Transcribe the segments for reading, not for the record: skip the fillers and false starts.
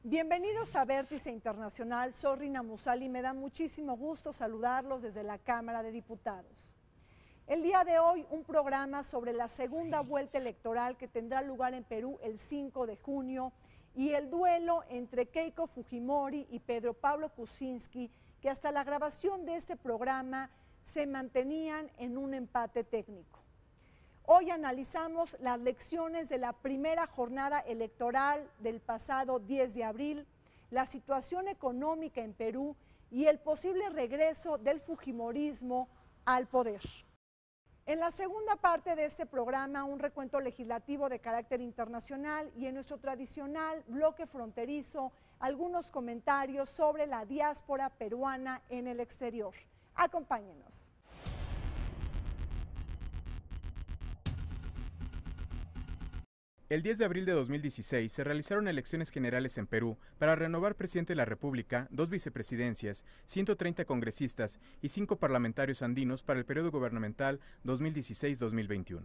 Bienvenidos a Vértice Internacional, soy Rina Musali y me da muchísimo gusto saludarlos desde la Cámara de Diputados. El día de hoy un programa sobre la segunda vuelta electoral que tendrá lugar en Perú el 5 de junio y el duelo entre Keiko Fujimori y Pedro Pablo Kuczynski, que hasta la grabación de este programa se mantenían en un empate técnico. Hoy analizamos las lecciones de la primera jornada electoral del pasado 10 de abril, la situación económica en Perú y el posible regreso del fujimorismo al poder. En la segunda parte de este programa, un recuento legislativo de carácter internacional y en nuestro tradicional bloque fronterizo, algunos comentarios sobre la diáspora peruana en el exterior. Acompáñenos. El 10 de abril de 2016 se realizaron elecciones generales en Perú para renovar presidente de la República, 2 vicepresidencias, 130 congresistas y 5 parlamentarios andinos para el periodo gubernamental 2016-2021.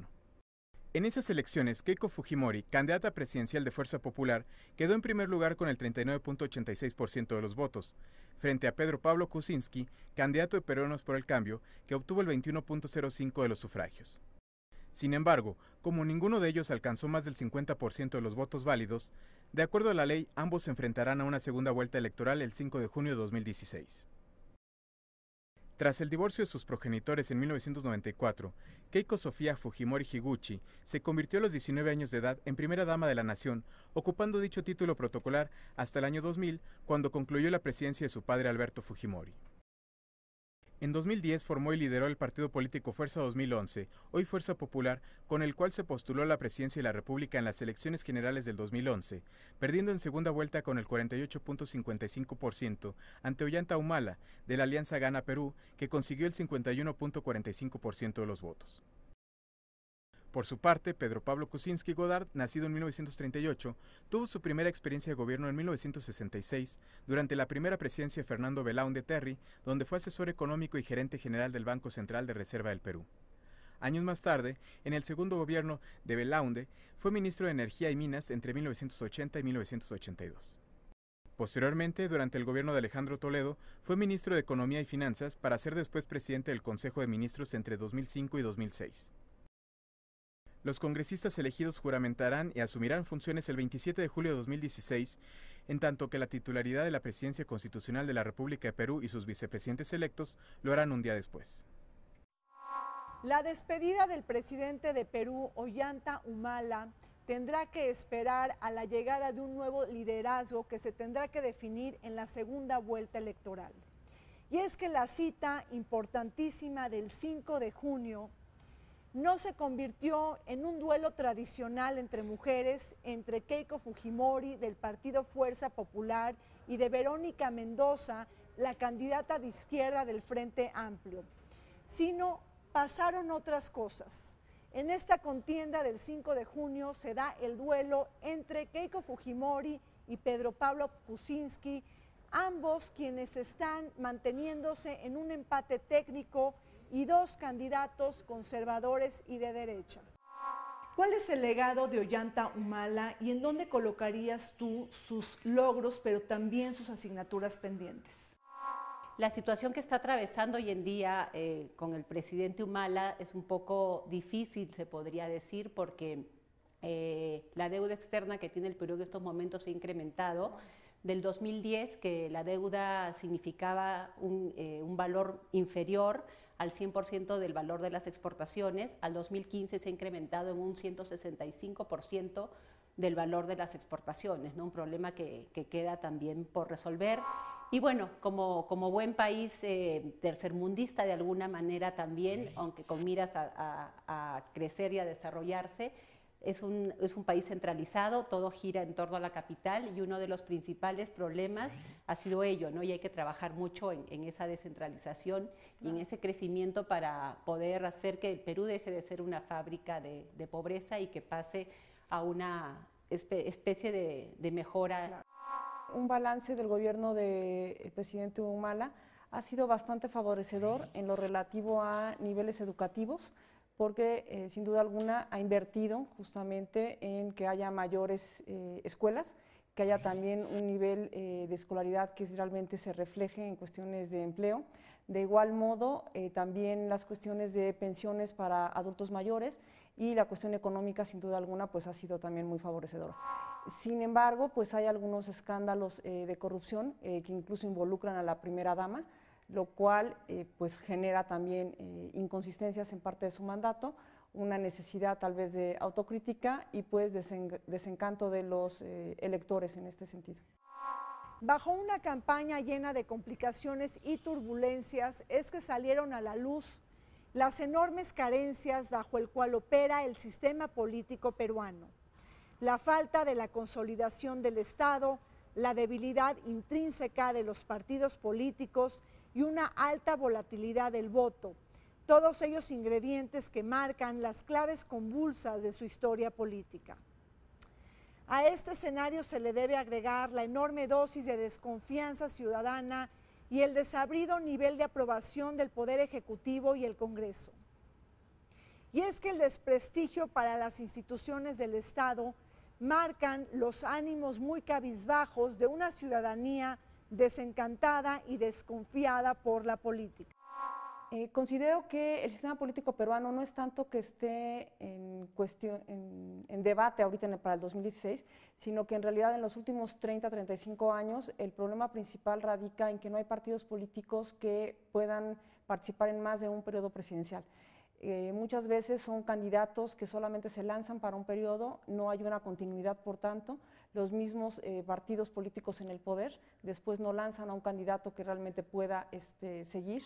En esas elecciones, Keiko Fujimori, candidata presidencial de Fuerza Popular, quedó en primer lugar con el 39.86% de los votos, frente a Pedro Pablo Kuczynski, candidato de Peruanos por el Cambio, que obtuvo el 21.05% de los sufragios. Sin embargo, como ninguno de ellos alcanzó más del 50% de los votos válidos, de acuerdo a la ley, ambos se enfrentarán a una segunda vuelta electoral el 5 de junio de 2016. Tras el divorcio de sus progenitores en 1994, Keiko Sofía Fujimori Higuchi se convirtió a los 19 años de edad en primera dama de la nación, ocupando dicho título protocolar hasta el año 2000, cuando concluyó la presidencia de su padre Alberto Fujimori. En 2010 formó y lideró el partido político Fuerza 2011, hoy Fuerza Popular, con el cual se postuló a la presidencia de la República en las elecciones generales del 2011, perdiendo en segunda vuelta con el 48.55% ante Ollanta Humala, de la Alianza Gana Perú, que consiguió el 51.45% de los votos. Por su parte, Pedro Pablo Kuczynski Godard, nacido en 1938, tuvo su primera experiencia de gobierno en 1966, durante la primera presidencia de Fernando Belaúnde Terry, donde fue asesor económico y gerente general del Banco Central de Reserva del Perú. Años más tarde, en el segundo gobierno de Belaúnde, fue ministro de Energía y Minas entre 1980 y 1982. Posteriormente, durante el gobierno de Alejandro Toledo, fue ministro de Economía y Finanzas para ser después presidente del Consejo de Ministros entre 2005 y 2006. Los congresistas elegidos juramentarán y asumirán funciones el 27 de julio de 2016, en tanto que la titularidad de la presidencia constitucional de la República de Perú y sus vicepresidentes electos lo harán un día después. La despedida del presidente de Perú, Ollanta Humala, tendrá que esperar a la llegada de un nuevo liderazgo que se tendrá que definir en la segunda vuelta electoral. Y es que la cita importantísima del 5 de junio no se convirtió en un duelo tradicional entre mujeres, entre Keiko Fujimori del partido Fuerza Popular y de Verónica Mendoza, la candidata de izquierda del Frente Amplio, sino pasaron otras cosas. En esta contienda del 5 de junio se da el duelo entre Keiko Fujimori y Pedro Pablo Kuczynski, ambos quienes están manteniéndose en un empate técnico y dos candidatos conservadores y de derecha. ¿Cuál es el legado de Ollanta Humala y en dónde colocarías tú sus logros, pero también sus asignaturas pendientes? La situación que está atravesando hoy en día con el presidente Humala es un poco difícil, se podría decir, porque la deuda externa que tiene el Perú en estos momentos se ha incrementado. Del 2010, que la deuda significaba un valor inferior al 100% del valor de las exportaciones, al 2015 se ha incrementado en un 165% del valor de las exportaciones, ¿no? Un problema que queda también por resolver. Y bueno, como buen país tercermundista de alguna manera también, aunque con miras a crecer y a desarrollarse, es un país centralizado, todo gira en torno a la capital y uno de los principales problemas ha sido ello, ¿no? Y hay que trabajar mucho en esa descentralización y en ese crecimiento para poder hacer que el Perú deje de ser una fábrica de pobreza y que pase a una especie de mejora. Claro. Un balance del gobierno del presidente Humala ha sido bastante favorecedor en lo relativo a niveles educativos, porque sin duda alguna ha invertido justamente en que haya mayores escuelas que haya también un nivel de escolaridad que realmente se refleje en cuestiones de empleo. De igual modo, también las cuestiones de pensiones para adultos mayores y la cuestión económica, sin duda alguna, pues ha sido también muy favorecedora. Sin embargo, pues hay algunos escándalos de corrupción que incluso involucran a la primera dama, lo cual pues genera también inconsistencias en parte de su mandato, una necesidad tal vez de autocrítica y pues desencanto de los electores en este sentido. Bajo una campaña llena de complicaciones y turbulencias es que salieron a la luz las enormes carencias bajo el cual opera el sistema político peruano, la falta de la consolidación del Estado, la debilidad intrínseca de los partidos políticos y una alta volatilidad del voto, todos ellos ingredientes que marcan las claves convulsas de su historia política. A este escenario se le debe agregar la enorme dosis de desconfianza ciudadana y el desabrido nivel de aprobación del Poder Ejecutivo y el Congreso. Y es que el desprestigio para las instituciones del Estado marcan los ánimos muy cabizbajos de una ciudadanía desencantada y desconfiada por la política. Considero que el sistema político peruano no es tanto que esté en debate ahorita para el 2016, sino que en realidad en los últimos 30, 35 años el problema principal radica en que no hay partidos políticos que puedan participar en más de un periodo presidencial. Muchas veces son candidatos que solamente se lanzan para un periodo, no hay una continuidad, por tanto, los mismos partidos políticos en el poder después no lanzan a un candidato que realmente pueda seguir,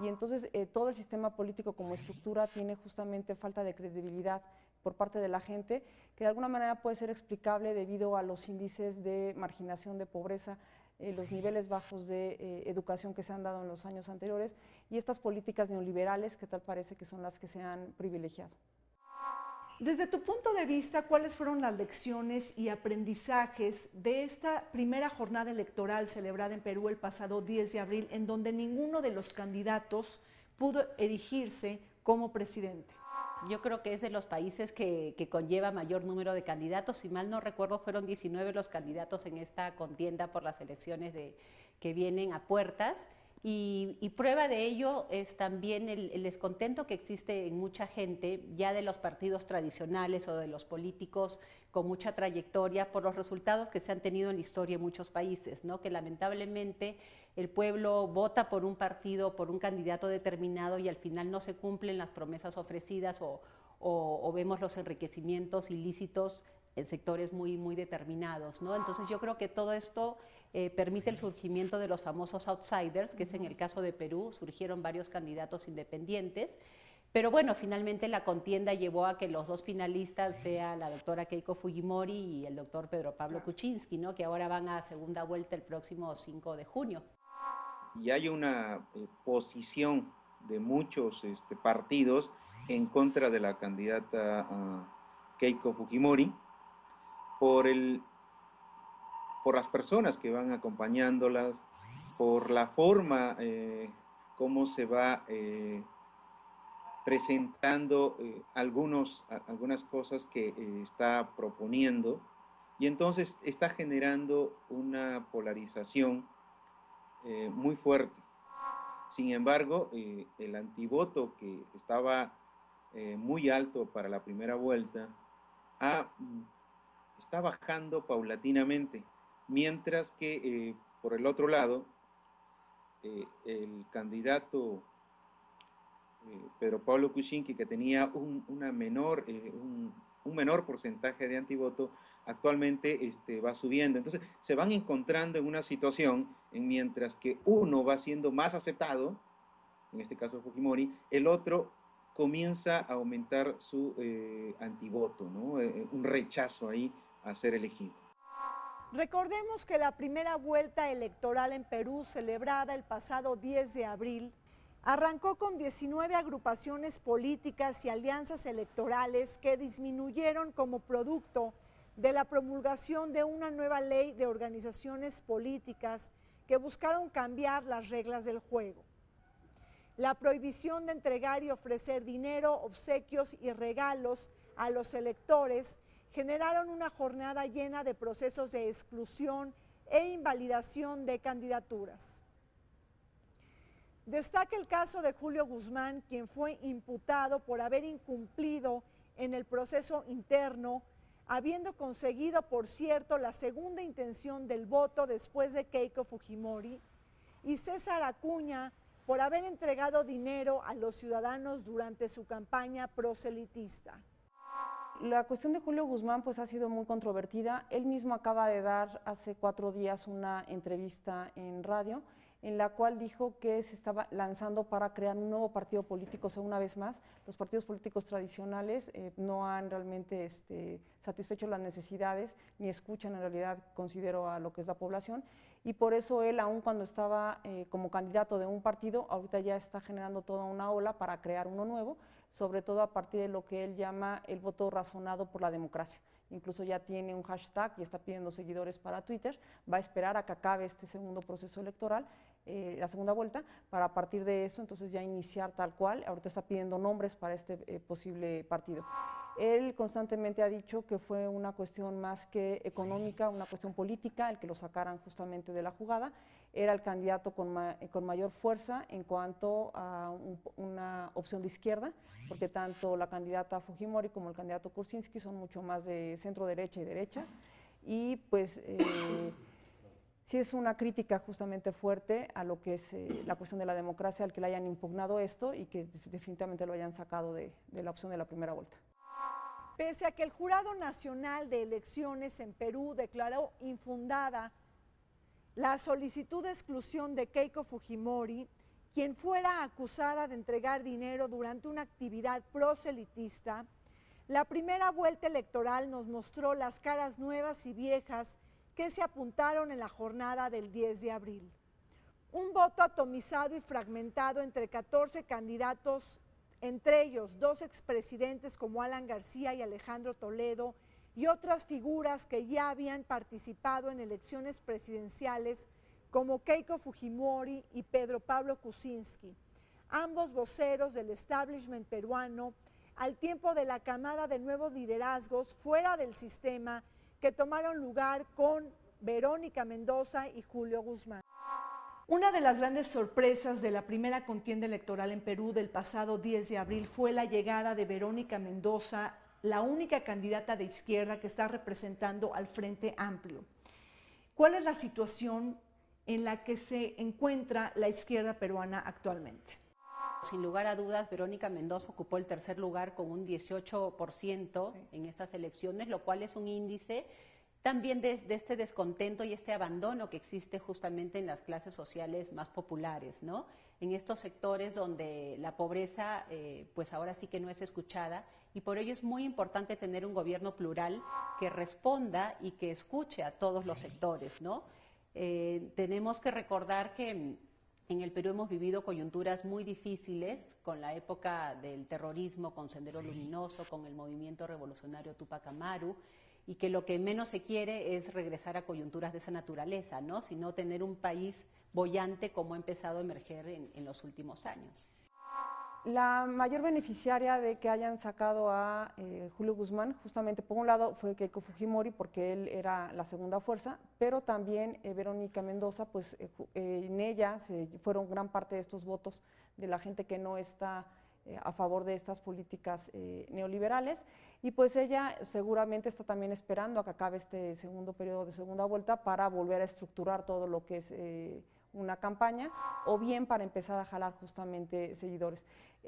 y entonces todo el sistema político como estructura tiene justamente falta de credibilidad por parte de la gente, que de alguna manera puede ser explicable debido a los índices de marginación, de pobreza, los niveles bajos de educación que se han dado en los años anteriores y estas políticas neoliberales que tal parece que son las que se han privilegiado. Desde tu punto de vista, ¿cuáles fueron las lecciones y aprendizajes de esta primera jornada electoral celebrada en Perú el pasado 10 de abril, en donde ninguno de los candidatos pudo erigirse como presidente? Yo creo que es de los países que conlleva mayor número de candidatos. Si mal no recuerdo, fueron 19 los candidatos en esta contienda por las elecciones que vienen a puertas. Y prueba de ello es también el descontento que existe en mucha gente, ya de los partidos tradicionales o de los políticos con mucha trayectoria, por los resultados que se han tenido en la historia en muchos países, ¿no? Que lamentablemente el pueblo vota por un partido, por un candidato determinado y al final no se cumplen las promesas ofrecidas o vemos los enriquecimientos ilícitos en sectores muy, muy determinados, ¿no? Entonces yo creo que todo esto permite el surgimiento de los famosos outsiders, que es en el caso de Perú, surgieron varios candidatos independientes, pero bueno, finalmente la contienda llevó a que los dos finalistas sea la doctora Keiko Fujimori y el doctor Pedro Pablo Kuczynski, ¿no? Que ahora van a segunda vuelta el próximo 5 de junio. Y hay una posición de muchos partidos en contra de la candidata Keiko Fujimori por las personas que van acompañándolas, por la forma cómo se va presentando algunas cosas que está proponiendo, y entonces está generando una polarización muy fuerte. Sin embargo, el antivoto que estaba muy alto para la primera vuelta está bajando paulatinamente, mientras que por el otro lado, el candidato Pedro Pablo Kuczynski, que tenía un menor porcentaje de antivoto, actualmente va subiendo. Entonces se van encontrando en una situación en mientras que uno va siendo más aceptado, en este caso Fujimori, el otro comienza a aumentar su antivoto, ¿no? Un rechazo ahí a ser elegido. Recordemos que la primera vuelta electoral en Perú, celebrada el pasado 10 de abril, arrancó con 19 agrupaciones políticas y alianzas electorales que disminuyeron como producto de la promulgación de una nueva ley de organizaciones políticas que buscaron cambiar las reglas del juego. La prohibición de entregar y ofrecer dinero, obsequios y regalos a los electores generaron una jornada llena de procesos de exclusión e invalidación de candidaturas. Destaca el caso de Julio Guzmán, quien fue imputado por haber incumplido en el proceso interno, habiendo conseguido, por cierto, la segunda intención del voto después de Keiko Fujimori, y César Acuña, por haber entregado dinero a los ciudadanos durante su campaña proselitista. La cuestión de Julio Guzmán pues ha sido muy controvertida. Él mismo acaba de dar hace 4 días una entrevista en radio en la cual dijo que se estaba lanzando para crear un nuevo partido político. O sea, una vez más, los partidos políticos tradicionales no han realmente satisfecho las necesidades ni escuchan en realidad, considero, a lo que es la población, y por eso él, aun cuando estaba como candidato de un partido, ahorita ya está generando toda una ola para crear uno nuevo, sobre todo a partir de lo que él llama el voto razonado por la democracia. Incluso ya tiene un hashtag y está pidiendo seguidores para Twitter. Va a esperar a que acabe este segundo proceso electoral, la segunda vuelta, para a partir de eso entonces ya iniciar tal cual. Ahorita está pidiendo nombres para este posible partido. Él constantemente ha dicho que fue una cuestión más que económica, una cuestión política, el que lo sacaran justamente de la jugada. Era el candidato con mayor fuerza en cuanto a una opción de izquierda, porque tanto la candidata Fujimori como el candidato Kurczynski son mucho más de centro derecha y derecha, y pues sí es una crítica justamente fuerte a lo que es la cuestión de la democracia, al que le hayan impugnado esto y que definitivamente lo hayan sacado de la opción de la primera vuelta. Pese a que el Jurado Nacional de Elecciones en Perú declaró infundada la solicitud de exclusión de Keiko Fujimori, quien fuera acusada de entregar dinero durante una actividad proselitista, la primera vuelta electoral nos mostró las caras nuevas y viejas que se apuntaron en la jornada del 10 de abril. Un voto atomizado y fragmentado entre 14 candidatos, entre ellos 2 expresidentes como Alan García y Alejandro Toledo, y otras figuras que ya habían participado en elecciones presidenciales como Keiko Fujimori y Pedro Pablo Kuczynski, ambos voceros del establishment peruano, al tiempo de la camada de nuevos liderazgos fuera del sistema que tomaron lugar con Verónica Mendoza y Julio Guzmán. Una de las grandes sorpresas de la primera contienda electoral en Perú del pasado 10 de abril fue la llegada de Verónica Mendoza, la única candidata de izquierda que está representando al Frente Amplio. ¿Cuál es la situación en la que se encuentra la izquierda peruana actualmente? Sin lugar a dudas, Verónica Mendoza ocupó el tercer lugar con un 18% en estas elecciones, lo cual es un índice también de este descontento y este abandono que existe justamente en las clases sociales más populares, ¿no? En estos sectores donde la pobreza, pues ahora sí que no es escuchada, y por ello es muy importante tener un gobierno plural que responda y que escuche a todos los sectores, ¿no? Tenemos que recordar que en el Perú hemos vivido coyunturas muy difíciles, con la época del terrorismo, con Sendero Luminoso, con el movimiento revolucionario Tupac Amaru, y que lo que menos se quiere es regresar a coyunturas de esa naturaleza, ¿no? Sino tener un país boyante como ha empezado a emerger en los últimos años. La mayor beneficiaria de que hayan sacado a Julio Guzmán, justamente por un lado fue Keiko Fujimori, porque él era la segunda fuerza, pero también Verónica Mendoza, pues en ella se fueron gran parte de estos votos de la gente que no está a favor de estas políticas neoliberales, y pues ella seguramente está también esperando a que acabe este segundo periodo de segunda vuelta para volver a estructurar todo lo que es una campaña, o bien para empezar a jalar justamente seguidores.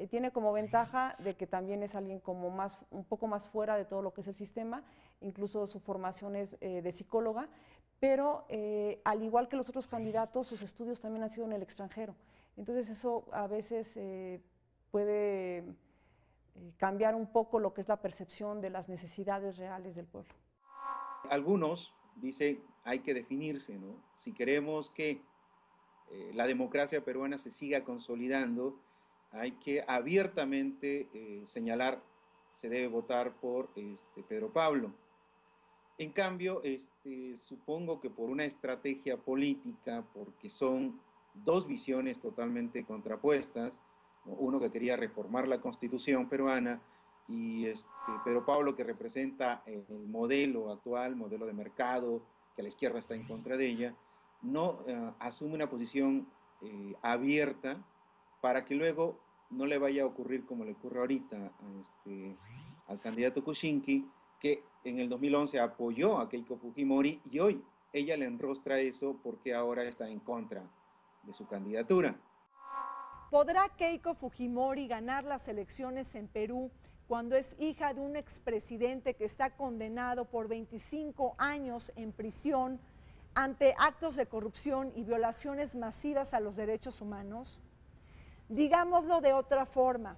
Tiene como ventaja de que también es alguien como un poco más fuera de todo lo que es el sistema, incluso su formación es de psicóloga, pero al igual que los otros candidatos, sus estudios también han sido en el extranjero. Entonces eso a veces puede cambiar un poco lo que es la percepción de las necesidades reales del pueblo. Algunos dicen hay que definirse, ¿no? Si queremos que la democracia peruana se siga consolidando, hay que abiertamente señalar, se debe votar por Pedro Pablo. En cambio, supongo que por una estrategia política, porque son dos visiones totalmente contrapuestas, ¿no? Uno que quería reformar la Constitución peruana y Pedro Pablo, que representa el modelo actual, modelo de mercado, que la izquierda está en contra de ella, no asume una posición abierta para que luego no le vaya a ocurrir como le ocurre ahorita al candidato Kuczynski, que en el 2011 apoyó a Keiko Fujimori y hoy ella le enrostra eso porque ahora está en contra de su candidatura. ¿Podrá Keiko Fujimori ganar las elecciones en Perú cuando es hija de un expresidente que está condenado por 25 años en prisión ante actos de corrupción y violaciones masivas a los derechos humanos? Digámoslo de otra forma,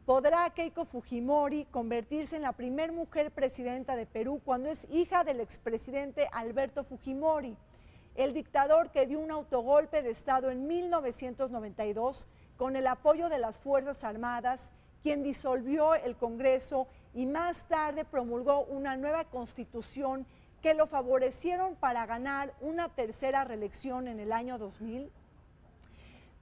¿podrá Keiko Fujimori convertirse en la primera mujer presidenta de Perú cuando es hija del expresidente Alberto Fujimori, el dictador que dio un autogolpe de Estado en 1992 con el apoyo de las Fuerzas Armadas, quien disolvió el Congreso y más tarde promulgó una nueva constitución que lo favorecieron para ganar una tercera reelección en el año 2000?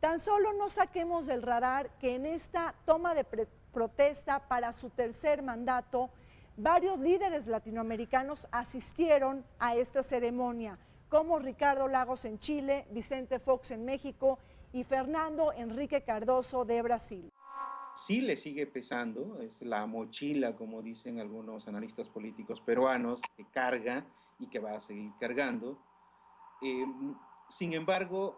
Tan solo no saquemos del radar que en esta toma de protesta para su tercer mandato, varios líderes latinoamericanos asistieron a esta ceremonia, como Ricardo Lagos en Chile, Vicente Fox en México y Fernando Henrique Cardoso de Brasil. Sí le sigue pesando, es la mochila, como dicen algunos analistas políticos peruanos, que carga y que va a seguir cargando. Sin embargo,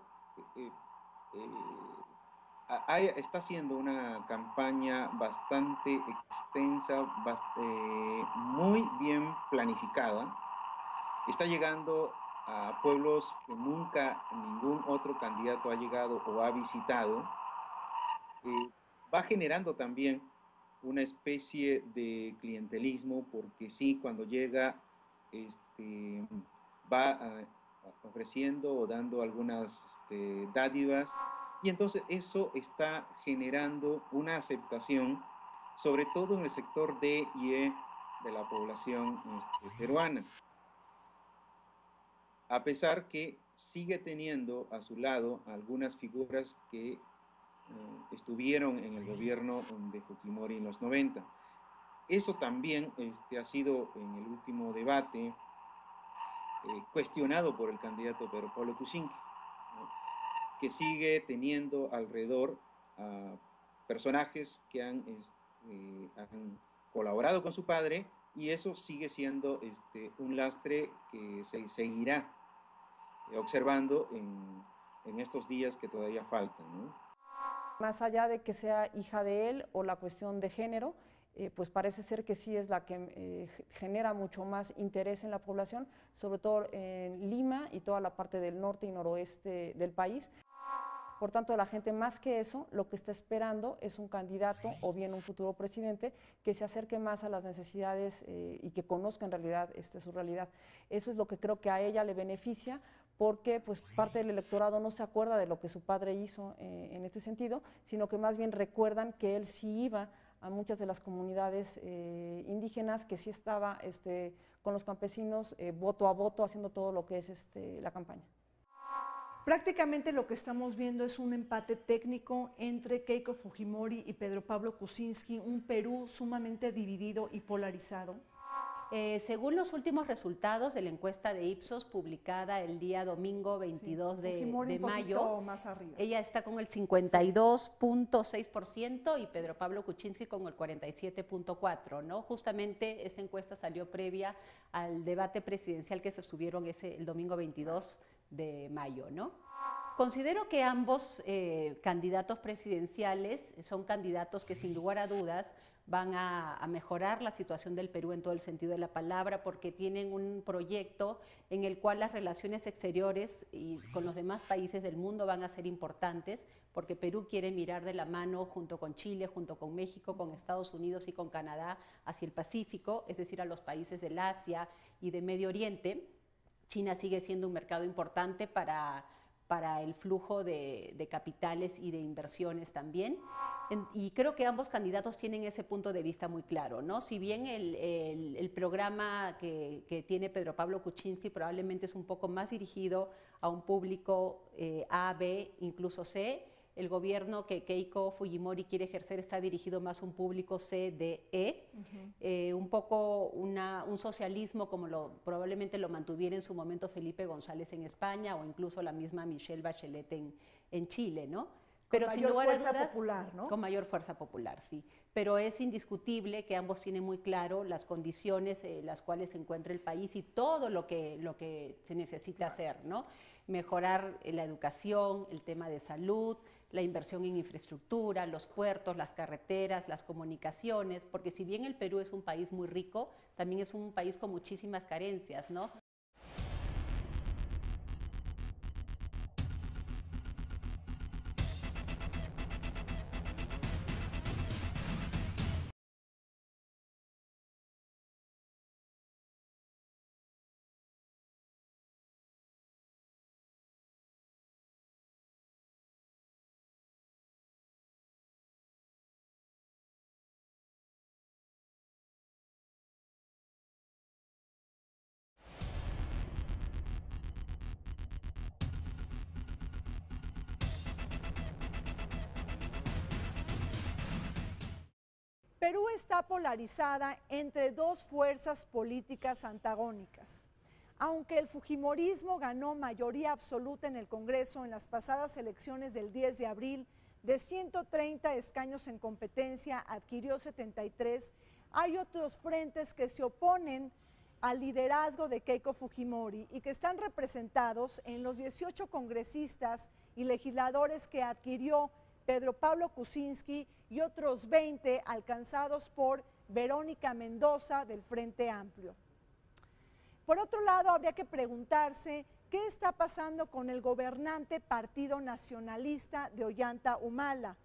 está haciendo una campaña bastante extensa, muy bien planificada. Está llegando a pueblos que nunca ningún otro candidato ha llegado o ha visitado. Va generando también una especie de clientelismo, porque sí, cuando llega, va ofreciendo o dando algunas dádivas, y entonces eso está generando una aceptación, sobre todo en el sector D y E de la población peruana. A pesar que sigue teniendo a su lado algunas figuras que estuvieron en el gobierno de Fujimori en los 90. Eso también ha sido en el último debate cuestionado por el candidato Pedro Pablo Kuczynski, ¿no?, que sigue teniendo alrededor a personajes que han colaborado con su padre, y eso sigue siendo un lastre que se seguirá observando en estos días que todavía faltan, ¿no? Más allá de que sea hija de él o la cuestión de género, pues parece ser que sí es la que genera mucho más interés en la población, sobre todo en Lima y toda la parte del norte y noroeste del país. Por tanto, la gente, más que eso, lo que está esperando es un candidato o bien un futuro presidente que se acerque más a las necesidades y que conozca en realidad su realidad. Eso es lo que creo que a ella le beneficia, porque pues parte del electorado no se acuerda de lo que su padre hizo en este sentido, sino que más bien recuerdan que él sí iba a muchas de las comunidades indígenas, que sí estaba con los campesinos voto a voto haciendo todo lo que es la campaña. Prácticamente lo que estamos viendo es un empate técnico entre Keiko Fujimori y Pedro Pablo Kuczynski, un Perú sumamente dividido y polarizado. Según los últimos resultados de la encuesta de Ipsos publicada el día domingo 22 de mayo, más arriba. Ella está con el 52.6% y Pedro Pablo Kuczynski con el 47.4%, ¿no? Justamente esta encuesta salió previa al debate presidencial que se sostuvieron el domingo 22 de mayo, ¿no? Considero que ambos candidatos presidenciales son candidatos que sin lugar a dudas van a mejorar la situación del Perú en todo el sentido de la palabra, porque tienen un proyecto en el cual las relaciones exteriores y con los demás países del mundo van a ser importantes, porque Perú quiere mirar de la mano junto con Chile, junto con México, con Estados Unidos y con Canadá hacia el Pacífico, es decir, a los países del Asia y de Medio Oriente. China sigue siendo un mercado importante para el flujo de capitales y de inversiones también. Y creo que ambos candidatos tienen ese punto de vista muy claro, ¿no? Si bien el programa que tiene Pedro Pablo Kuczynski probablemente es un poco más dirigido a un público A, B, incluso C, el gobierno que Keiko Fujimori quiere ejercer está dirigido más a un público CDE, un poco un socialismo como probablemente lo mantuviera en su momento Felipe González en España o incluso la misma Michelle Bachelet en Chile, ¿no? Pero con mayor fuerza popular, ¿no? Con mayor fuerza popular, sí. Pero es indiscutible que ambos tienen muy claro las condiciones en las cuales se encuentra el país y todo lo que se necesita hacer, ¿no? Mejorar la educación, el tema de salud, la inversión en infraestructura, los puertos, las carreteras, las comunicaciones, porque si bien el Perú es un país muy rico, también es un país con muchísimas carencias, ¿no? Perú está polarizada entre dos fuerzas políticas antagónicas. Aunque el fujimorismo ganó mayoría absoluta en el Congreso en las pasadas elecciones del 10 de abril, de 130 escaños en competencia adquirió 73, hay otros frentes que se oponen al liderazgo de Keiko Fujimori y que están representados en los 18 congresistas y legisladores que adquirió Pedro Pablo Kuczynski y otros 20 alcanzados por Verónica Mendoza del Frente Amplio. Por otro lado, habría que preguntarse qué está pasando con el gobernante Partido Nacionalista de Ollanta Humala,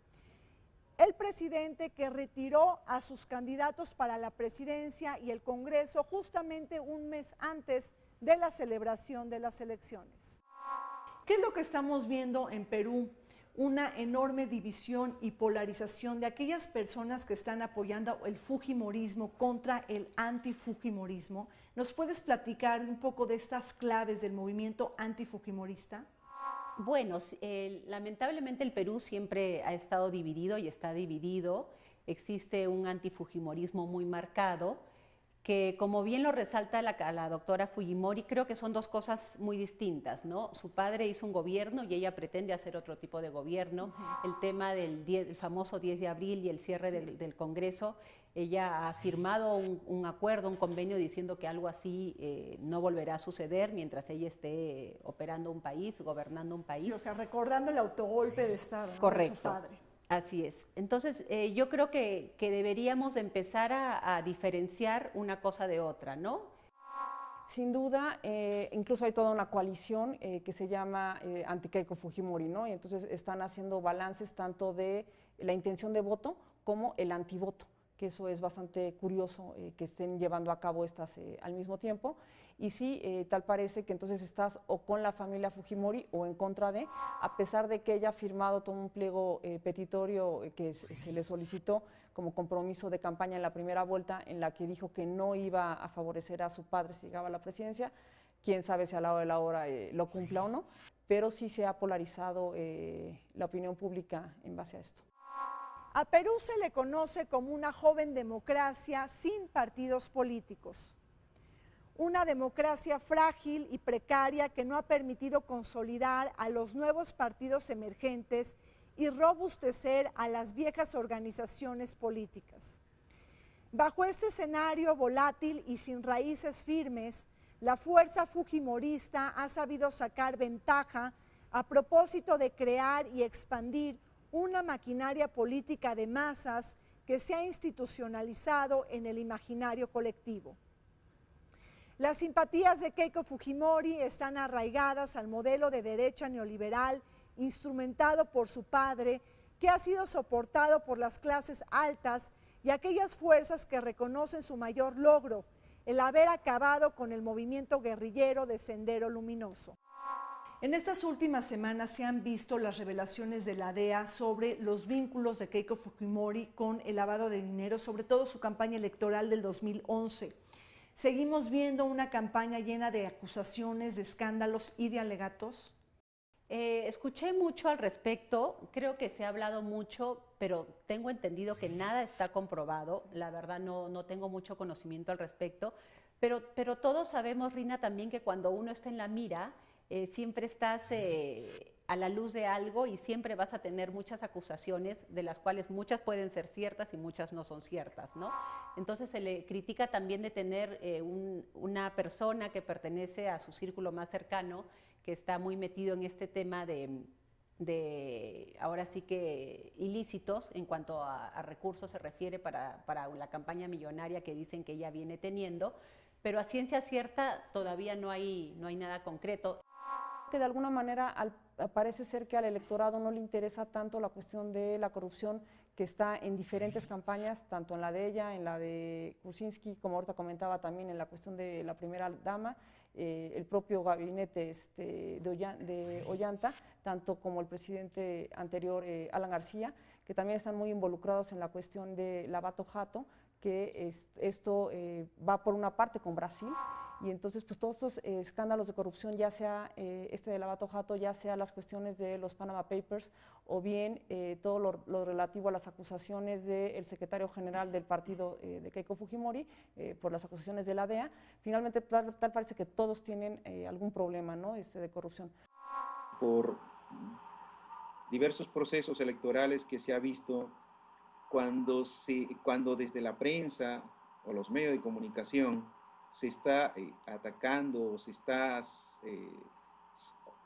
el presidente que retiró a sus candidatos para la presidencia y el Congreso justamente un mes antes de la celebración de las elecciones. ¿Qué es lo que estamos viendo en Perú? Una enorme división y polarización de aquellas personas que están apoyando el fujimorismo contra el antifujimorismo. ¿Nos puedes platicar un poco de estas claves del movimiento antifujimorista? Bueno, lamentablemente el Perú siempre ha estado dividido y está dividido. Existe un antifujimorismo muy marcado, que como bien lo resalta la doctora Fujimori, creo que son dos cosas muy distintas, ¿no? Su padre hizo un gobierno y ella pretende hacer otro tipo de gobierno. El tema del famoso 10 de abril y el cierre del Congreso, ella ha firmado un acuerdo, un convenio diciendo que algo así no volverá a suceder mientras ella esté operando un país, gobernando un país. Sí, o sea, recordando el autogolpe de Estado, ¿no? Correcto. De su padre. Así es. Entonces, yo creo que deberíamos empezar a diferenciar una cosa de otra, ¿no? Sin duda, incluso hay toda una coalición que se llama Anti-Keiko Fujimori, ¿no? Y entonces están haciendo balances tanto de la intención de voto como el antivoto, que eso es bastante curioso que estén llevando a cabo estas al mismo tiempo. Y sí, tal parece que entonces estás o con la familia Fujimori o en contra de, a pesar de que ella ha firmado todo un pliego petitorio que se le solicitó como compromiso de campaña en la primera vuelta, en la que dijo que no iba a favorecer a su padre si llegaba a la presidencia. Quién sabe si a la hora de la hora lo cumpla o no, pero sí se ha polarizado la opinión pública en base a esto. A Perú se le conoce como una joven democracia sin partidos políticos. Una democracia frágil y precaria que no ha permitido consolidar a los nuevos partidos emergentes y robustecer a las viejas organizaciones políticas. Bajo este escenario volátil y sin raíces firmes, la fuerza fujimorista ha sabido sacar ventaja a propósito de crear y expandir una maquinaria política de masas que se ha institucionalizado en el imaginario colectivo. Las simpatías de Keiko Fujimori están arraigadas al modelo de derecha neoliberal instrumentado por su padre, que ha sido soportado por las clases altas y aquellas fuerzas que reconocen su mayor logro, el haber acabado con el movimiento guerrillero de Sendero Luminoso. En estas últimas semanas se han visto las revelaciones de la DEA sobre los vínculos de Keiko Fujimori con el lavado de dinero, sobre todo su campaña electoral del 2011. Seguimos viendo una campaña llena de acusaciones, de escándalos y de alegatos. Escuché mucho al respecto, creo que se ha hablado mucho, pero tengo entendido que nada está comprobado, la verdad no tengo mucho conocimiento al respecto, pero todos sabemos, Rina, también que cuando uno está en la mira, siempre estás a la luz de algo y siempre vas a tener muchas acusaciones, de las cuales muchas pueden ser ciertas y muchas no son ciertas, ¿no? Entonces se le critica también de tener una persona que pertenece a su círculo más cercano, que está muy metido en este tema de ahora sí que ilícitos en cuanto a recursos se refiere para la campaña millonaria que dicen que ella viene teniendo, pero a ciencia cierta todavía no hay nada concreto. Que de alguna manera parece ser que al electorado no le interesa tanto la cuestión de la corrupción que está en diferentes campañas, tanto en la de ella, en la de Kuczynski, como ahorita comentaba también en la cuestión de la primera dama, el propio gabinete de Ollanta, tanto como el presidente anterior, Alan García, que también están muy involucrados en la cuestión de Lavato Jato, que esto va por una parte con Brasil, y entonces pues todos estos escándalos de corrupción, ya sea este de Lavato Jato, ya sea las cuestiones de los Panama Papers, o bien todo lo relativo a las acusaciones del secretario general del partido de Keiko Fujimori, por las acusaciones de la DEA, finalmente tal parece que todos tienen algún problema, ¿no? De corrupción. Por diversos procesos electorales que se ha visto cuando desde la prensa o los medios de comunicación se está atacando o se está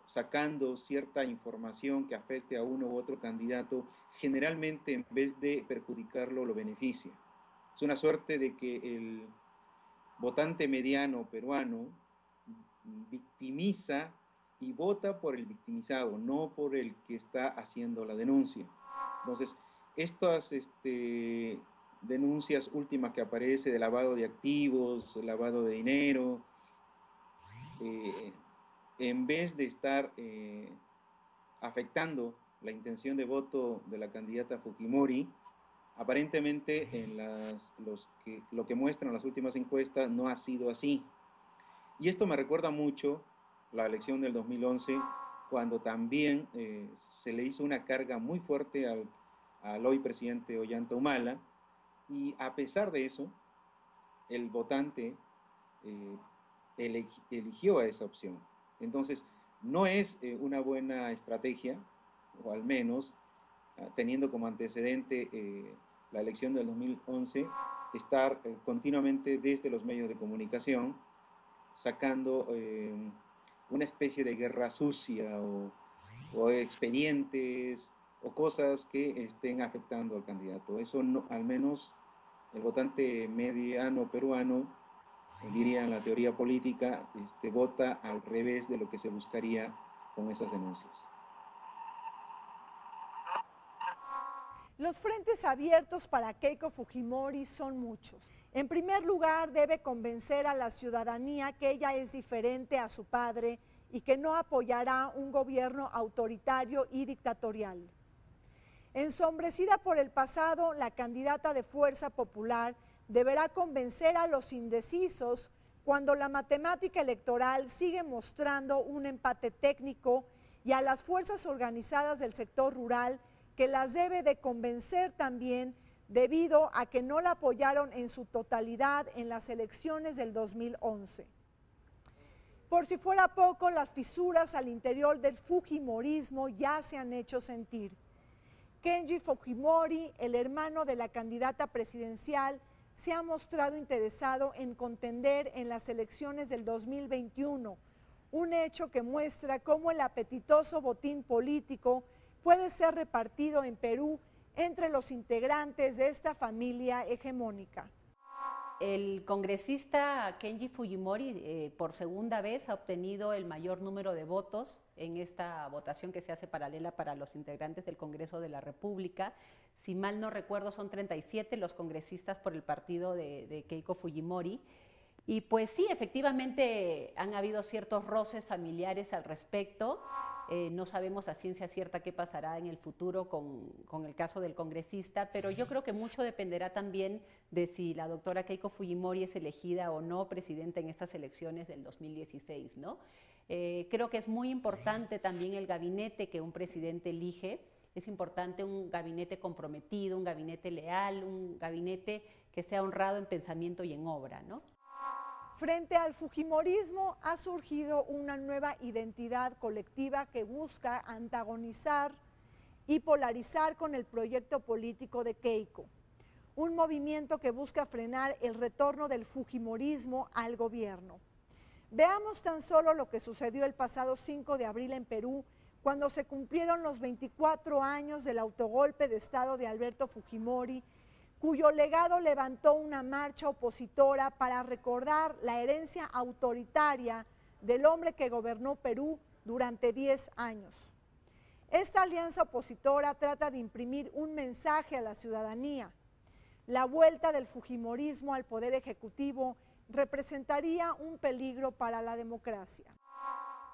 sacando cierta información que afecte a uno u otro candidato, generalmente en vez de perjudicarlo lo beneficia. Es una suerte de que el votante mediano peruano victimiza y vota por el victimizado, no por el que está haciendo la denuncia. Entonces, estas denuncias últimas que aparece de lavado de activos, lavado de dinero, en vez de estar afectando la intención de voto de la candidata Fujimori, aparentemente lo que muestran las últimas encuestas no ha sido así. Y esto me recuerda mucho la elección del 2011, cuando también se le hizo una carga muy fuerte al hoy presidente Ollanta Humala, y a pesar de eso, el votante eligió a esa opción. Entonces, no es una buena estrategia, o al menos teniendo como antecedente la elección del 2011, estar continuamente desde los medios de comunicación sacando una especie de guerra sucia o expedientes o cosas que estén afectando al candidato. Eso no, al menos el votante mediano peruano, diría en la teoría política, vota al revés de lo que se buscaría con esas denuncias. Los frentes abiertos para Keiko Fujimori son muchos. En primer lugar, debe convencer a la ciudadanía que ella es diferente a su padre y que no apoyará un gobierno autoritario y dictatorial. Ensombrecida por el pasado, la candidata de Fuerza Popular deberá convencer a los indecisos cuando la matemática electoral sigue mostrando un empate técnico, y a las fuerzas organizadas del sector rural, que las debe de convencer también debido a que no la apoyaron en su totalidad en las elecciones del 2011. Por si fuera poco, las fisuras al interior del fujimorismo ya se han hecho sentir. Kenji Fujimori, el hermano de la candidata presidencial, se ha mostrado interesado en contender en las elecciones del 2021, un hecho que muestra cómo el apetitoso botín político puede ser repartido en Perú entre los integrantes de esta familia hegemónica. El congresista Kenji Fujimori por segunda vez ha obtenido el mayor número de votos en esta votación que se hace paralela para los integrantes del Congreso de la República. Si mal no recuerdo, son 37 los congresistas por el partido de Keiko Fujimori. Y pues sí, efectivamente han habido ciertos roces familiares al respecto. No sabemos a ciencia cierta qué pasará en el futuro con el caso del congresista, pero yo creo que mucho dependerá también de si la doctora Keiko Fujimori es elegida o no presidenta en estas elecciones del 2016, ¿no? Creo que es muy importante también el gabinete que un presidente elige. Es importante un gabinete comprometido, un gabinete leal, un gabinete que sea honrado en pensamiento y en obra, ¿no? Frente al fujimorismo ha surgido una nueva identidad colectiva que busca antagonizar y polarizar con el proyecto político de Keiko. Un movimiento que busca frenar el retorno del fujimorismo al gobierno. Veamos tan solo lo que sucedió el pasado 5 de abril en Perú, cuando se cumplieron los 24 años del autogolpe de Estado de Alberto Fujimori, cuyo legado levantó una marcha opositora para recordar la herencia autoritaria del hombre que gobernó Perú durante 10 años. Esta alianza opositora trata de imprimir un mensaje a la ciudadanía. La vuelta del fujimorismo al poder ejecutivo representaría un peligro para la democracia.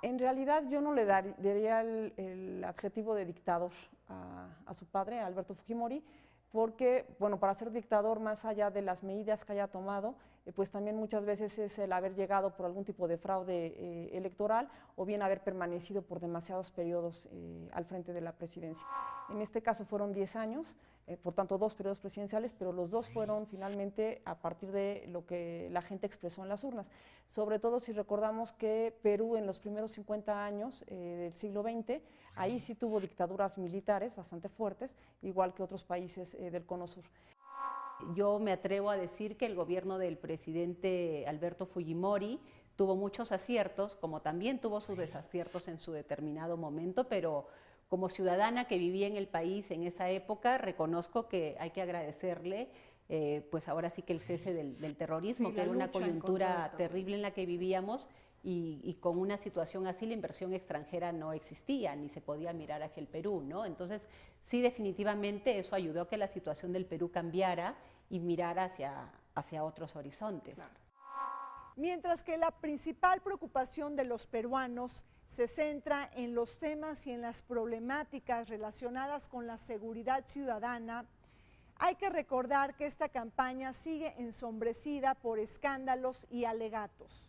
En realidad yo no le daría el adjetivo de dictador a su padre, a Alberto Fujimori, porque, bueno, para ser dictador, más allá de las medidas que haya tomado, pues también muchas veces es el haber llegado por algún tipo de fraude electoral o bien haber permanecido por demasiados periodos al frente de la presidencia. En este caso fueron 10 años, por tanto 2 periodos presidenciales, pero los 2 fueron finalmente a partir de lo que la gente expresó en las urnas. Sobre todo si recordamos que Perú en los primeros 50 años del siglo XX, ahí sí tuvo dictaduras militares bastante fuertes, igual que otros países del Cono Sur. Yo me atrevo a decir que el gobierno del presidente Alberto Fujimori tuvo muchos aciertos, como también tuvo sus desaciertos en su determinado momento, pero como ciudadana que vivía en el país en esa época, reconozco que hay que agradecerle, pues ahora sí que el cese del terrorismo, que era una coyuntura terrible en la que vivíamos, y con una situación así la inversión extranjera no existía, ni se podía mirar hacia el Perú, ¿no? Entonces, sí, definitivamente eso ayudó a que la situación del Perú cambiara y mirara hacia otros horizontes. Claro. Mientras que la principal preocupación de los peruanos se centra en los temas y en las problemáticas relacionadas con la seguridad ciudadana, hay que recordar que esta campaña sigue ensombrecida por escándalos y alegatos.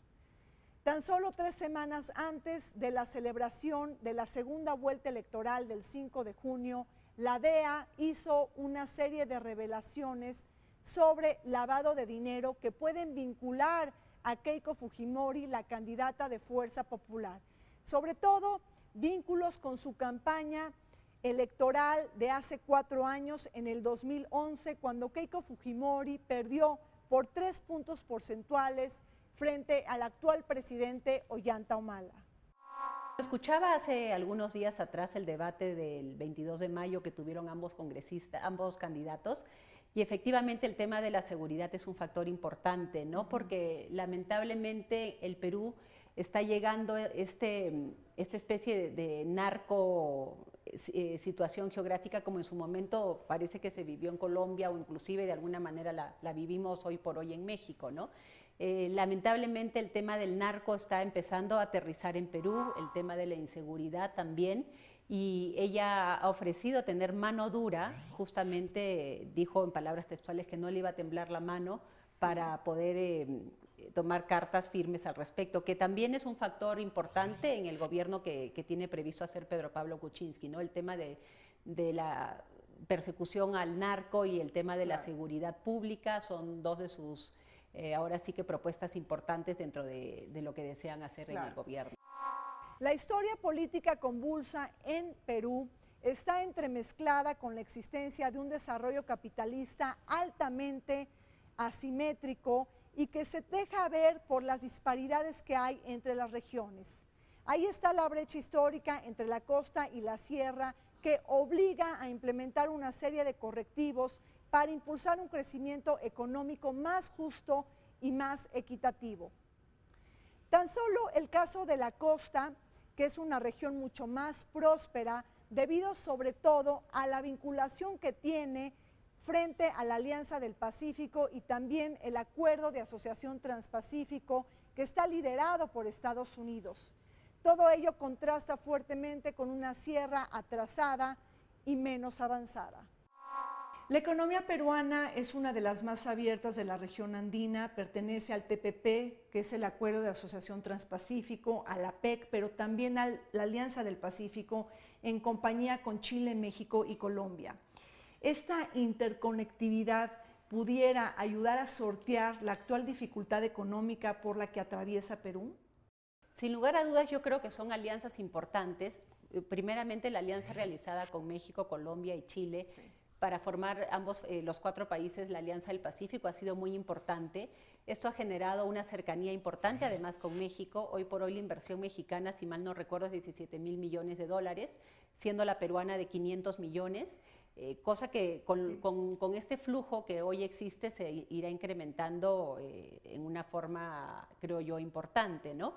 Tan solo 3 semanas antes de la celebración de la segunda vuelta electoral del 5 de junio, la DEA hizo una serie de revelaciones sobre lavado de dinero que pueden vincular a Keiko Fujimori, la candidata de Fuerza Popular. Sobre todo, vínculos con su campaña electoral de hace 4 años, en el 2011, cuando Keiko Fujimori perdió por 3 puntos porcentuales frente al actual presidente Ollanta Humala. Escuchaba hace algunos días atrás el debate del 22 de mayo que tuvieron ambos candidatos, y efectivamente el tema de la seguridad es un factor importante, ¿no? Porque lamentablemente el Perú está llegando esta especie de narco situación geográfica, como en su momento parece que se vivió en Colombia, o inclusive de alguna manera la vivimos hoy por hoy en México, ¿no? Lamentablemente el tema del narco está empezando a aterrizar en Perú, el tema de la inseguridad también, y ella ha ofrecido tener mano dura, justamente dijo en palabras textuales que no le iba a temblar la mano para poder tomar cartas firmes al respecto, que también es un factor importante en el gobierno que tiene previsto hacer Pedro Pablo Kuczynski, ¿no? El tema de la persecución al narco y el tema de la seguridad pública son 2 de sus ahora sí que propuestas importantes dentro de lo que desean hacer en el gobierno. La historia política convulsa en Perú está entremezclada con la existencia de un desarrollo capitalista altamente asimétrico y que se deja ver por las disparidades que hay entre las regiones. Ahí está la brecha histórica entre la costa y la sierra, que obliga a implementar una serie de correctivos para impulsar un crecimiento económico más justo y más equitativo. Tan solo el caso de la costa, que es una región mucho más próspera, debido sobre todo a la vinculación que tiene frente a la Alianza del Pacífico y también el Acuerdo de Asociación Transpacífico, que está liderado por Estados Unidos. Todo ello contrasta fuertemente con una sierra atrasada y menos avanzada. La economía peruana es una de las más abiertas de la región andina, pertenece al TPP, que es el Acuerdo de Asociación Transpacífico, a la PEC, pero también a la Alianza del Pacífico, en compañía con Chile, México y Colombia. Esta interconectividad pudiera ayudar a sortear la actual dificultad económica por la que atraviesa Perú. Sin lugar a dudas, yo creo que son alianzas importantes. Primeramente, la alianza realizada con México, Colombia y Chile, sí, para formar los 4 países la Alianza del Pacífico ha sido muy importante. Esto ha generado una cercanía importante, además con México. Hoy por hoy la inversión mexicana, si mal no recuerdo, es 17,000 millones de dólares, siendo la peruana de 500 millones. Cosa que con este flujo que hoy existe se irá incrementando en una forma, creo yo, importante, ¿no?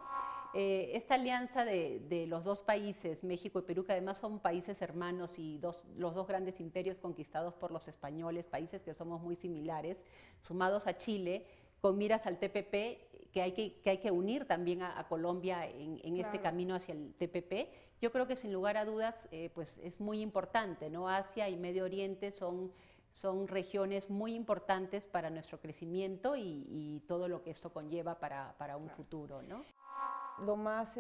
Esta alianza de los 2 países, México y Perú, que además son países hermanos y los 2 grandes imperios conquistados por los españoles, países que somos muy similares, sumados a Chile, con miras al TPP, que hay que unir también a Colombia en claro, este camino hacia el TPP. Yo creo que sin lugar a dudas pues es muy importante, ¿no? Asia y Medio Oriente son regiones muy importantes para nuestro crecimiento y todo lo que esto conlleva para un futuro, ¿no? Lo más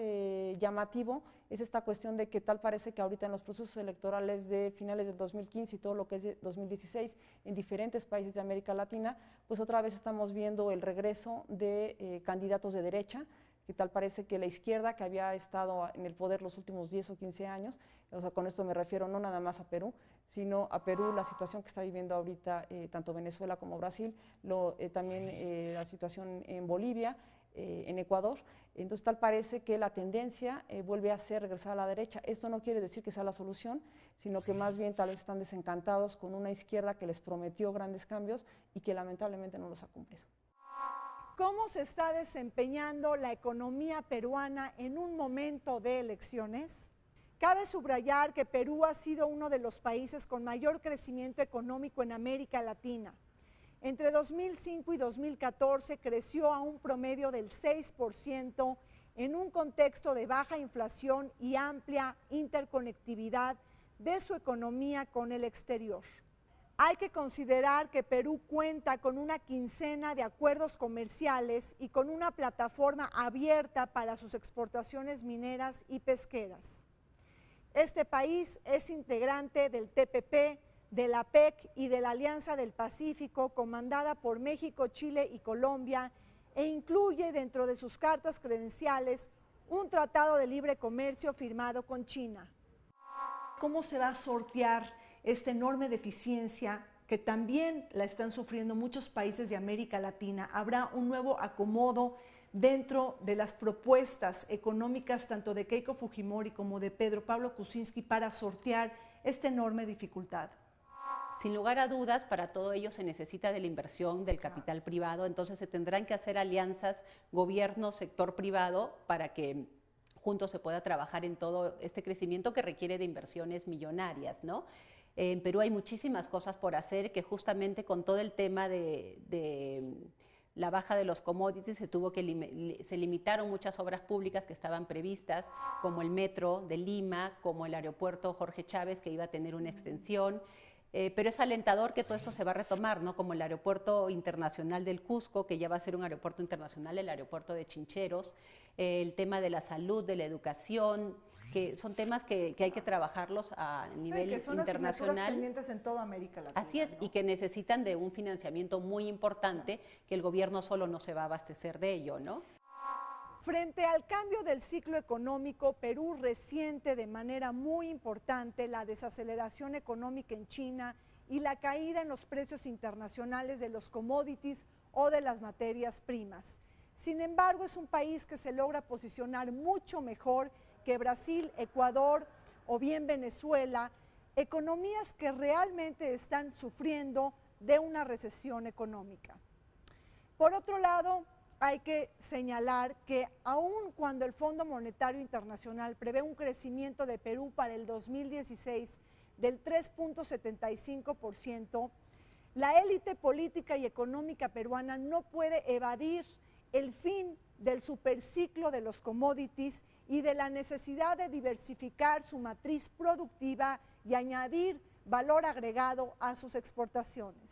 llamativo es esta cuestión de que tal parece que ahorita en los procesos electorales de finales del 2015 y todo lo que es de 2016 en diferentes países de América Latina, pues otra vez estamos viendo el regreso de candidatos de derecha, que tal parece que la izquierda, que había estado en el poder los últimos 10 o 15 años, o sea, con esto me refiero no nada más a Perú, sino a Perú, la situación que está viviendo ahorita tanto Venezuela como Brasil, también la situación en Bolivia, en Ecuador. Entonces tal parece que la tendencia vuelve a ser regresar a la derecha. Esto no quiere decir que sea la solución, sino que más bien tal vez están desencantados con una izquierda que les prometió grandes cambios y que lamentablemente no los ha cumplido. ¿Cómo se está desempeñando la economía peruana en un momento de elecciones? Cabe subrayar que Perú ha sido uno de los países con mayor crecimiento económico en América Latina. Entre 2005 y 2014 creció a un promedio del 6% en un contexto de baja inflación y amplia interconectividad de su economía con el exterior. Hay que considerar que Perú cuenta con una quincena de acuerdos comerciales y con una plataforma abierta para sus exportaciones mineras y pesqueras. Este país es integrante del TPP, de la PEC y de la Alianza del Pacífico, comandada por México, Chile y Colombia, e incluye dentro de sus cartas credenciales un tratado de libre comercio firmado con China. ¿Cómo se va a sortear esta enorme deficiencia que también la están sufriendo muchos países de América Latina? ¿Habrá un nuevo acomodo dentro de las propuestas económicas tanto de Keiko Fujimori como de Pedro Pablo Kuczynski para sortear esta enorme dificultad? Sin lugar a dudas, para todo ello se necesita de la inversión del capital privado, entonces se tendrán que hacer alianzas gobierno, sector privado, para que juntos se pueda trabajar en todo este crecimiento que requiere de inversiones millonarias, ¿no? En Perú hay muchísimas cosas por hacer, que justamente con todo el tema de la baja de los commodities se limitaron muchas obras públicas que estaban previstas, como el metro de Lima, como el aeropuerto Jorge Chávez, que iba a tener una extensión. Pero es alentador que todo eso se va a retomar, ¿no? Como el aeropuerto internacional del Cusco, que ya va a ser un aeropuerto internacional, el aeropuerto de Chincheros, el tema de la salud, de la educación, que son temas que hay que trabajarlos a nivel que son internacional. Asignaturas pendientes en toda América Latina. Así es, ¿no? Y que necesitan de un financiamiento muy importante, que el gobierno solo no se va a abastecer de ello, ¿no? Frente al cambio del ciclo económico, Perú resiente de manera muy importante la desaceleración económica en China y la caída en los precios internacionales de los commodities o de las materias primas. Sin embargo, es un país que se logra posicionar mucho mejor que Brasil, Ecuador o bien Venezuela, economías que realmente están sufriendo de una recesión económica. Por otro lado, hay que señalar que aun cuando el Fondo Monetario Internacional prevé un crecimiento de Perú para el 2016 del 3.75%, la élite política y económica peruana no puede evadir el fin del superciclo de los commodities y de la necesidad de diversificar su matriz productiva y añadir valor agregado a sus exportaciones.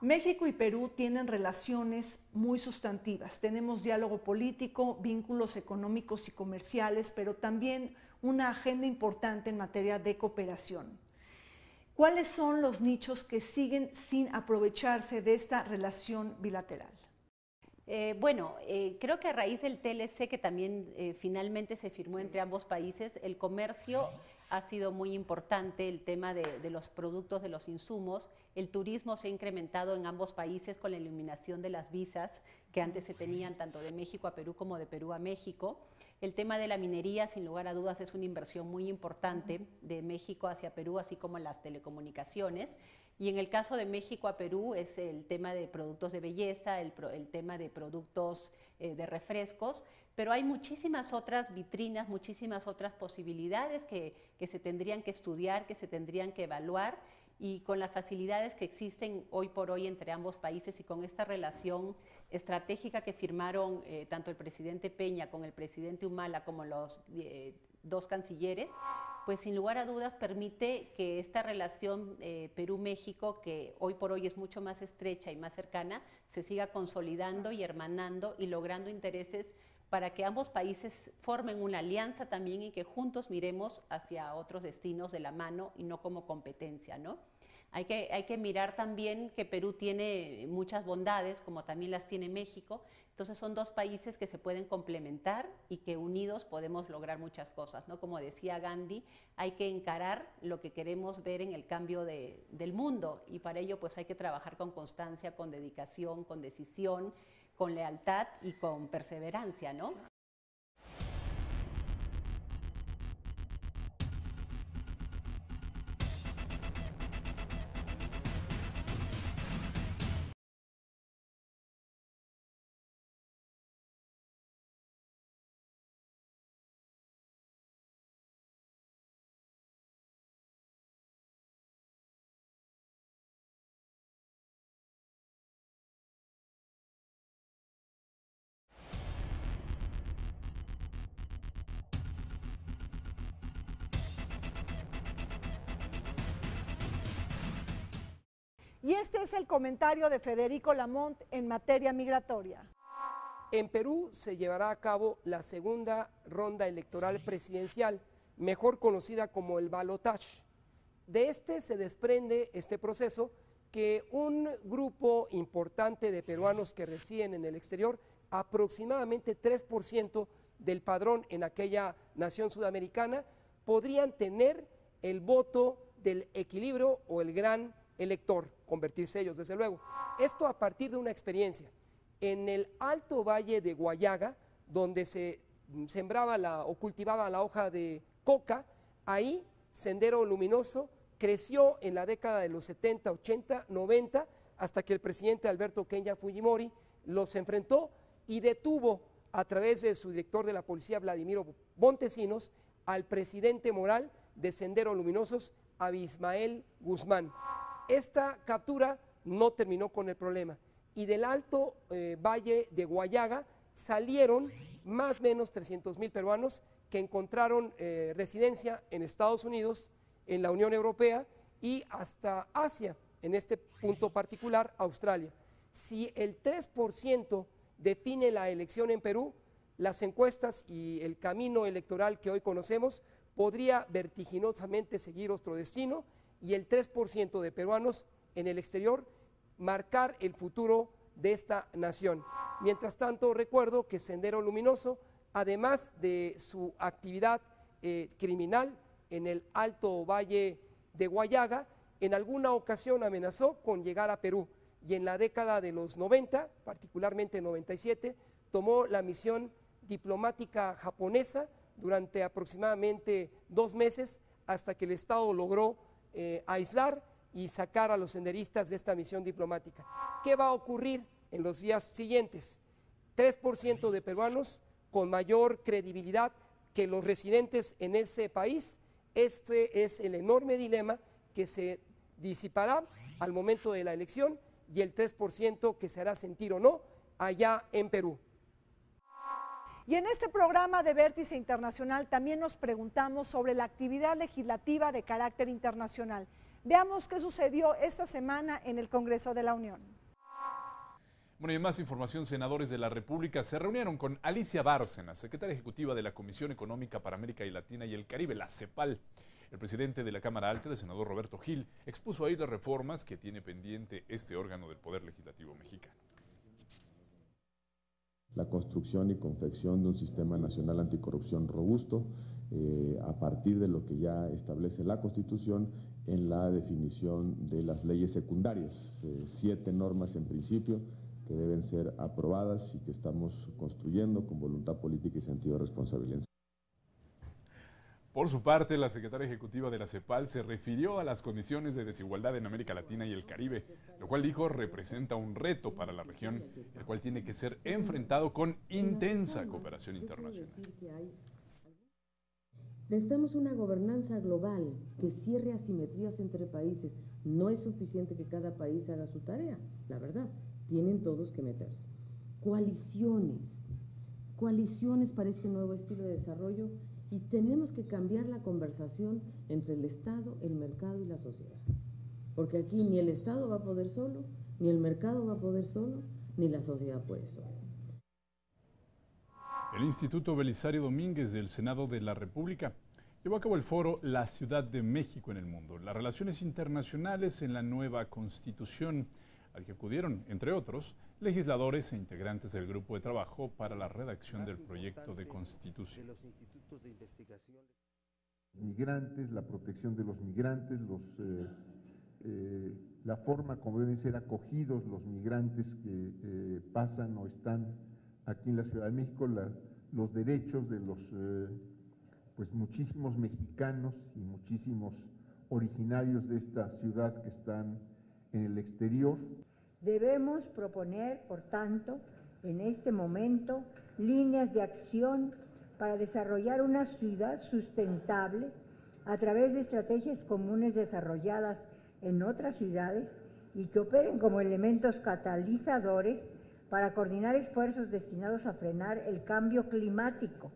México y Perú tienen relaciones muy sustantivas. Tenemos diálogo político, vínculos económicos y comerciales, pero también una agenda importante en materia de cooperación. ¿Cuáles son los nichos que siguen sin aprovecharse de esta relación bilateral? Creo que a raíz del TLC, que también finalmente se firmó entre ambos países, el comercio ha sido muy importante, el tema de los productos, de los insumos. El turismo se ha incrementado en ambos países con la eliminación de las visas que antes se tenían tanto de México a Perú como de Perú a México. El tema de la minería, sin lugar a dudas, es una inversión muy importante de México hacia Perú, así como las telecomunicaciones. Y en el caso de México a Perú es el tema de productos de belleza, el tema de productos de refrescos, pero hay muchísimas otras vitrinas, muchísimas otras posibilidades que se tendrían que estudiar, que se tendrían que evaluar, y con las facilidades que existen hoy por hoy entre ambos países y con esta relación estratégica que firmaron tanto el presidente Peña con el presidente Humala como los dos cancilleres, pues sin lugar a dudas permite que esta relación Perú-México, que hoy por hoy es mucho más estrecha y más cercana, se siga consolidando y hermanando y logrando intereses para que ambos países formen una alianza también y que juntos miremos hacia otros destinos de la mano y no como competencia, ¿no? Hay que mirar también que Perú tiene muchas bondades, como también las tiene México. Entonces son dos países que se pueden complementar y que unidos podemos lograr muchas cosas, ¿no? Como decía Gandhi, hay que encarar lo que queremos ver en el cambio del mundo, y para ello pues hay que trabajar con constancia, con dedicación, con decisión, con lealtad y con perseverancia, ¿no? Y este es el comentario de Federico Lamont en materia migratoria. En Perú se llevará a cabo la segunda ronda electoral presidencial, mejor conocida como el balotaje. De este se desprende este proceso que un grupo importante de peruanos que residen en el exterior, aproximadamente 3% del padrón en aquella nación sudamericana, podrían tener el voto del equilibrio o el gran elector, convertirse ellos desde luego. Esto a partir de una experiencia. En el Alto Valle de Guayaga, donde se sembraba o cultivaba la hoja de coca, ahí Sendero Luminoso creció en la década de los 70, 80, 90, hasta que el presidente Alberto Kenya Fujimori los enfrentó y detuvo a través de su director de la policía, Vladimiro Montesinos, al presidente moral de Sendero Luminosos, Abimael Guzmán. Esta captura no terminó con el problema, y del Alto Valle de Guayaga salieron más o menos 300,000 peruanos que encontraron residencia en Estados Unidos, en la Unión Europea y hasta Asia, en este punto particular Australia. Si el 3% define la elección en Perú, las encuestas y el camino electoral que hoy conocemos podría vertiginosamente seguir otro destino, y el 3% de peruanos en el exterior marcar el futuro de esta nación. Mientras tanto, recuerdo que Sendero Luminoso, además de su actividad criminal en el Alto Valle de Guayaga, en alguna ocasión amenazó con llegar a Perú, y en la década de los 90, particularmente en 97, tomó la misión diplomática japonesa durante aproximadamente 2 meses, hasta que el Estado logró aislar y sacar a los senderistas de esta misión diplomática. ¿Qué va a ocurrir en los días siguientes? 3% de peruanos con mayor credibilidad que los residentes en ese país. Este es el enorme dilema que se disipará al momento de la elección, y el 3% que se hará sentir o no allá en Perú. Y en este programa de Vértice Internacional también nos preguntamos sobre la actividad legislativa de carácter internacional. Veamos qué sucedió esta semana en el Congreso de la Unión. Bueno, y en más información, senadores de la República se reunieron con Alicia Bárcena, secretaria ejecutiva de la Comisión Económica para América Latina y el Caribe, la CEPAL. El presidente de la Cámara Alta, el senador Roberto Gil, expuso ahí las reformas que tiene pendiente este órgano del Poder Legislativo mexicano. La construcción y confección de un sistema nacional anticorrupción robusto, a partir de lo que ya establece la Constitución en la definición de las leyes secundarias, 7 normas en principio que deben ser aprobadas y que estamos construyendo con voluntad política y sentido de responsabilidad. Por su parte, la secretaria ejecutiva de la CEPAL se refirió a las condiciones de desigualdad en América Latina y el Caribe, lo cual dijo representa un reto para la región, el cual tiene que ser enfrentado con intensa cooperación internacional. Necesitamos una gobernanza global que cierre asimetrías entre países. No es suficiente que cada país haga su tarea, la verdad. Tienen todos que meterse. Coaliciones para este nuevo estilo de desarrollo, y tenemos que cambiar la conversación entre el Estado, el mercado y la sociedad. Porque aquí ni el Estado va a poder solo, ni el mercado va a poder solo, ni la sociedad puede solo. El Instituto Belisario Domínguez del Senado de la República llevó a cabo el foro La Ciudad de México en el Mundo, las relaciones internacionales en la nueva Constitución, al que acudieron, entre otros, legisladores e integrantes del grupo de trabajo para la redacción del proyecto de Constitución. Migrantes, la protección de los migrantes, la forma como deben ser acogidos los migrantes que pasan o están aquí en la Ciudad de México, los derechos de los pues muchísimos mexicanos y muchísimos originarios de esta ciudad que están en el exterior. Debemos proponer, por tanto, en este momento, líneas de acción para desarrollar una ciudad sustentable a través de estrategias comunes desarrolladas en otras ciudades y que operen como elementos catalizadores para coordinar esfuerzos destinados a frenar el cambio climático.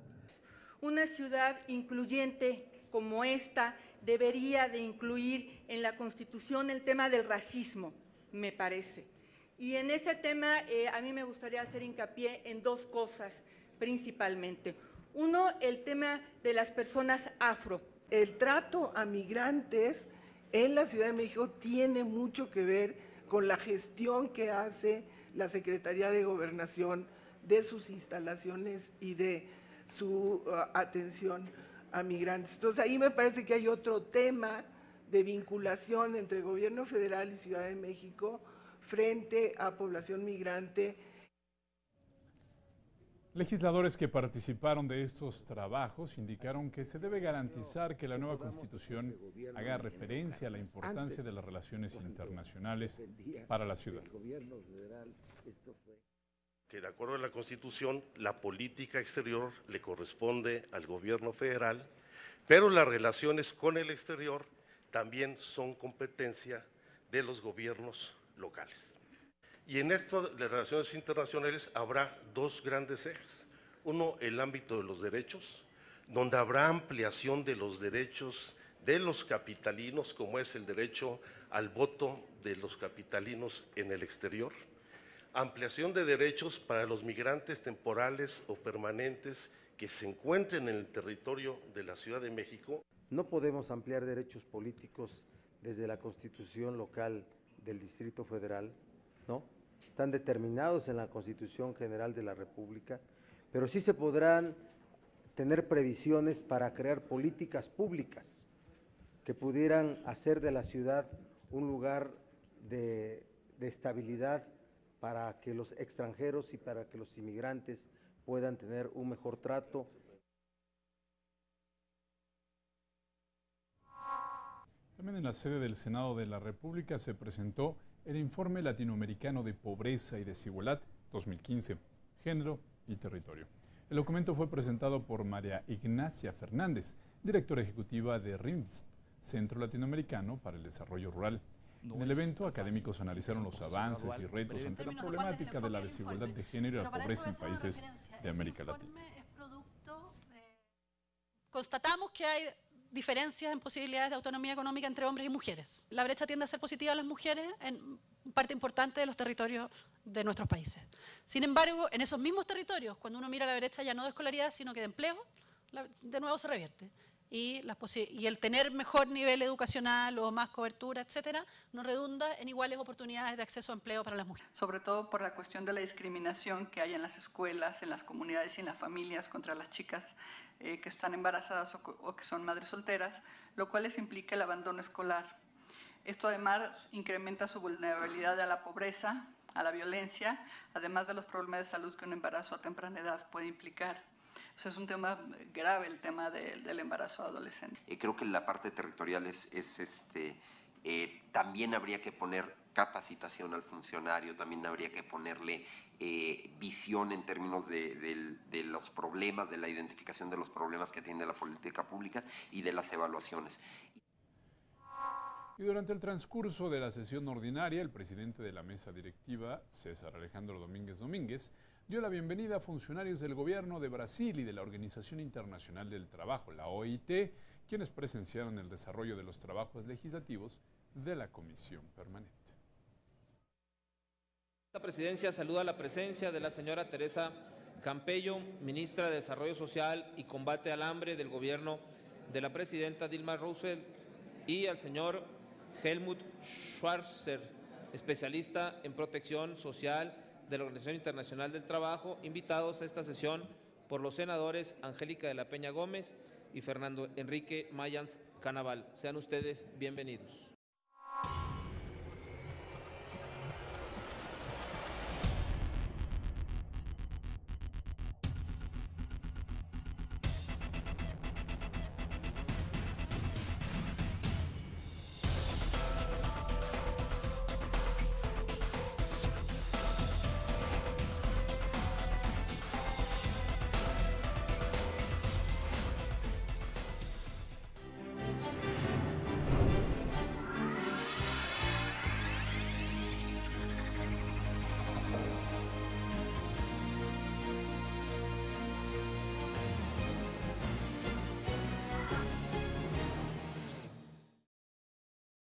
Una ciudad incluyente como esta debería de incluir en la Constitución el tema del racismo, me parece. Y en ese tema a mí me gustaría hacer hincapié en 2 cosas principalmente. Uno, el tema de las personas afro. El trato a migrantes en la Ciudad de México tiene mucho que ver con la gestión que hace la Secretaría de Gobernación de sus instalaciones y de su atención a migrantes. Entonces ahí me parece que hay otro tema de vinculación entre Gobierno Federal y Ciudad de México frente a población migrante. Legisladores que participaron de estos trabajos indicaron que se debe garantizar que la nueva Constitución haga referencia a la importancia de las relaciones internacionales para la ciudad. Que de acuerdo a la Constitución, la política exterior le corresponde al gobierno federal, pero las relaciones con el exterior también son competencia de los gobiernos locales. Y en esto de relaciones internacionales habrá 2 grandes ejes. Uno, el ámbito de los derechos, donde habrá ampliación de los derechos de los capitalinos, como es el derecho al voto de los capitalinos en el exterior. Ampliación de derechos para los migrantes temporales o permanentes que se encuentren en el territorio de la Ciudad de México. No podemos ampliar derechos políticos desde la Constitución local del Distrito Federal, ¿no? Están determinados en la Constitución General de la República, pero sí se podrán tener previsiones para crear políticas públicas que pudieran hacer de la ciudad un lugar de estabilidad para que los extranjeros y para que los inmigrantes puedan tener un mejor trato. También en la sede del Senado de la República se presentó el Informe Latinoamericano de Pobreza y Desigualdad 2015, Género y Territorio. El documento fue presentado por María Ignacia Fernández, directora ejecutiva de RIMS, Centro Latinoamericano para el Desarrollo Rural. En el evento, académicos analizaron los avances y retos ante la problemática de la desigualdad de género y la pobreza en países de América Latina. Constatamos que hay diferencias en posibilidades de autonomía económica entre hombres y mujeres. La brecha tiende a ser positiva a las mujeres en parte importante de los territorios de nuestros países. Sin embargo, en esos mismos territorios, cuando uno mira la brecha ya no de escolaridad, sino que de empleo, de nuevo se revierte. Y el tener mejor nivel educacional o más cobertura, etcétera, nos redunda en iguales oportunidades de acceso a empleo para las mujeres. Sobre todo por la cuestión de la discriminación que hay en las escuelas, en las comunidades y en las familias contra las chicas que están embarazadas o que son madres solteras, lo cual les implica el abandono escolar. Esto además incrementa su vulnerabilidad a la pobreza, a la violencia, además de los problemas de salud que un embarazo a temprana edad puede implicar. O sea, es un tema grave el tema del embarazo adolescente. Creo que la parte territorial también habría que poner capacitación al funcionario, también habría que ponerle visión en términos de los problemas, de la identificación de los problemas que tiene la política pública y de las evaluaciones. Y durante el transcurso de la sesión ordinaria, el presidente de la mesa directiva, César Alejandro Domínguez, dio la bienvenida a funcionarios del gobierno de Brasil y de la Organización Internacional del Trabajo, la OIT, quienes presenciaron el desarrollo de los trabajos legislativos de la Comisión Permanente. La presidencia saluda la presencia de la señora Teresa Campello, ministra de Desarrollo Social y Combate al Hambre del gobierno de la presidenta Dilma Rousseff, y al señor Helmut Schwarzer, especialista en protección social de la Organización Internacional del Trabajo, invitados a esta sesión por los senadores Angélica de la Peña Gómez y Fernando Enrique Mayans Canaval. Sean ustedes bienvenidos.